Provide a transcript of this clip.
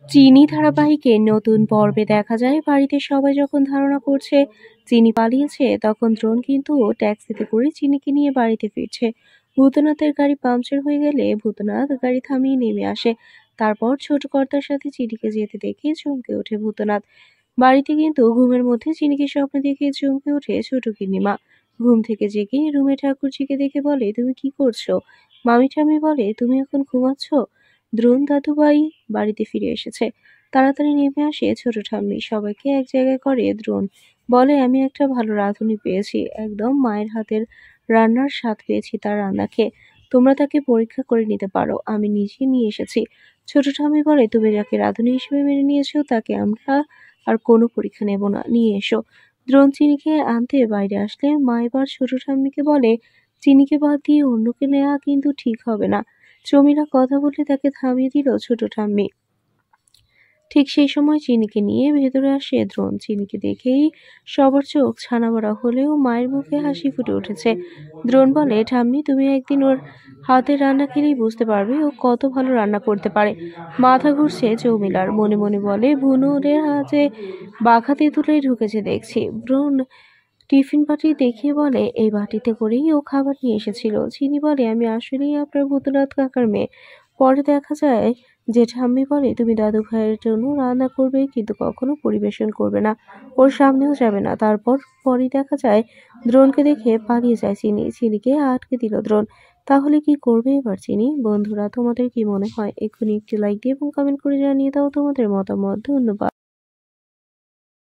চিনি ধারাবাহিকের নতুন পর্বে দেখা যায় বাড়িতে সবাই যখন ধারণা করছে চিনি পালিয়েছে, তখন দ্রোণ কিন্তু ট্যাক্সিতে করে চিনিকে নিয়ে বাড়িতে ফিরছে। ভূতনাথের গাড়ি পাংচার হয়ে গেলে ভূতনাথ গাড়ি থামিয়ে নেমে আসে। তারপর ছোট কর্তার সাথে চিনিকে যেতে দেখে চমকে ওঠে ভূতনাথ। বাড়িতে কিন্তু ঘুমের মধ্যে চিনিকে স্বপ্নে দেখে চমকে ওঠে ছোট গিন্নিমা। ঘুম থেকে জেগে রুমে ঠাকুরজিকে দেখে বলে, তুমি কি করছো? মামি ঠামি বলে, তুমি এখন ঘুমাচ্ছ? দ্রোণ দাদুভাই বাড়িতে ফিরে এসেছে। তাড়াতাড়ি নেমে আসে ছোট ঠাম্মি, সবাইকে এক জায়গায় করে দ্রোণ। বলে, আমি একটা ভালো রাঁধুনি পেয়েছি, একদম মায়ের হাতের রান্নার স্বাদ পেয়েছি তার রান্না খেয়ে। তোমরা তাকে পরীক্ষা করে নিতে পারো, আমি নিজে নিয়ে এসেছি। ছোট ঠাম্মি বলে, তুমি যাকে রাঁধুনি হিসেবে মেনে নিয়েছো তাকে আমরা আর কোনো পরীক্ষা নেব না, নিয়ে এসো। দ্রোণ চিনিকে আনতে বাইরে আসলে মা এবার ছোট ঠাম্মিকে বলে, চিনিকে বাদ দিয়ে অন্যকে নেওয়া কিন্তু ঠিক হবে না। চমিলা কথা বলে তাকে থামিয়ে দিল ছোট ঠাম্মি। ঠিক সেই সময় চিনিকে নিয়ে ভেতরে আসে দ্রোণ। চিনিকে দেখেই সবার চোখ ছানাবড়া হলেও মায়ের মুখে হাসি ফুটে উঠেছে। দ্রোণ বলে, ঠাম্মি তুমি একদিন ওর হাতের রান্না খেলেই বুঝতে পারবে ও কত ভালো রান্না করতে পারে। মাথা ঘুরছে চৌমিলার, মনে মনে বলে, বুনোদের হাতে বাঘা তেঁতুলেই ঢুকেছে দেখছি। দ্রোণ টিফিন বাটি দেখিয়ে বলে, এই বাটিতে করেই ও খাবার নিয়ে এসেছিল। চিনি বলে, আমি আসলেই আপনার ভূতনাথ কাকার মেয়ে। পরে দেখা যায় যে ঠাম্মি বলে, তুমি দাদু ভাইয়ের জন্য রান্না করবে কিন্তু কখনো পরিবেশন করবে না, ওর সামনেও যাবে না। তারপর পরই দেখা যায় দ্রোণকে দেখে পালিয়ে যায় চিনি। চিনিকে আটকে দিল দ্রোণ। তাহলে কি করবে এবার চিনি? বন্ধুরা, তোমাদের কি মনে হয়? এক্ষুনি একটি লাইক দিয়ে এবং কমেন্ট করে জানিয়ে দাও তোমাদের মতামত। ধন্যবাদ।